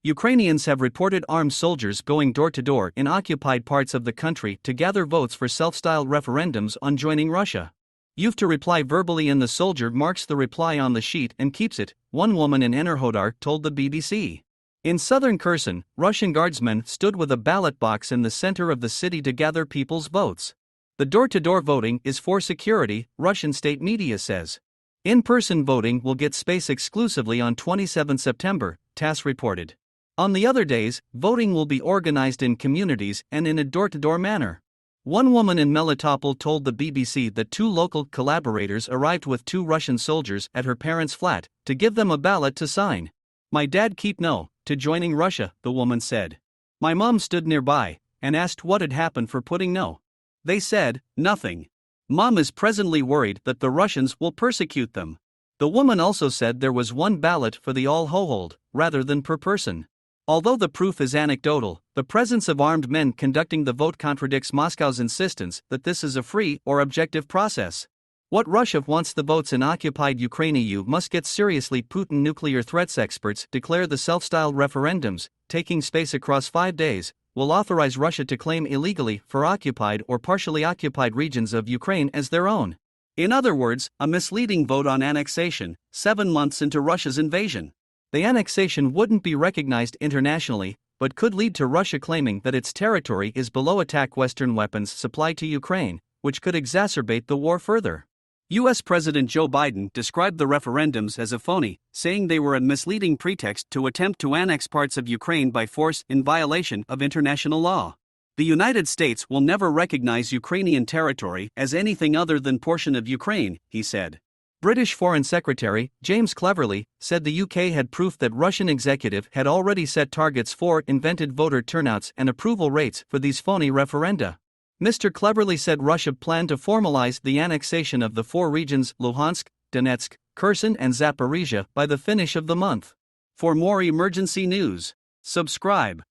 Ukrainians have reported armed soldiers going door to door in occupied parts of the country to gather votes for self-styled referendums on joining Russia. You've to reply verbally and the soldier marks the reply on the sheet and keeps it, one woman in Enerhodar told the BBC. In southern Kherson, Russian guardsmen stood with a ballot box in the center of the city to gather people's votes. The door-to-door voting is for security, Russian state media says. In-person voting will get space exclusively on 27 September, TASS reported. On the other days, voting will be organized in communities and in a door-to-door manner. One woman in Melitopol told the BBC that two local collaborators arrived with two Russian soldiers at her parents' flat to give them a ballot to sign. My dad kept no to joining Russia, the woman said. My mom stood nearby and asked what had happened for putting no. They said, nothing. Mom is presently worried that the Russians will persecute them. The woman also said there was one ballot for the all household, rather than per person. Although the proof is anecdotal, the presence of armed men conducting the vote contradicts Moscow's insistence that this is a free or objective process. What Russia wants the votes in occupied Ukraine. EU must get seriously. Putin nuclear threats experts declare the self-styled referendums, taking space across 5 days, will authorize Russia to claim illegally for occupied or partially occupied regions of Ukraine as their own. In other words, a misleading vote on annexation, 7 months into Russia's invasion. The annexation wouldn't be recognized internationally, but could lead to Russia claiming that its territory is below attack. Western weapons supplied to Ukraine, which could exacerbate the war further. U.S. President Joe Biden described the referendums as a phony, saying they were a misleading pretext to attempt to annex parts of Ukraine by force in violation of international law. The United States will never recognize Ukrainian territory as anything other than portion of Ukraine, he said. British Foreign Secretary James Cleverly said the UK had proof that Russian executive had already set targets for invented voter turnouts and approval rates for these phony referenda. Mr. Cleverly said Russia planned to formalize the annexation of the 4 regions Luhansk, Donetsk, Kherson and Zaporizhia by the finish of the month. For more emergency news, subscribe.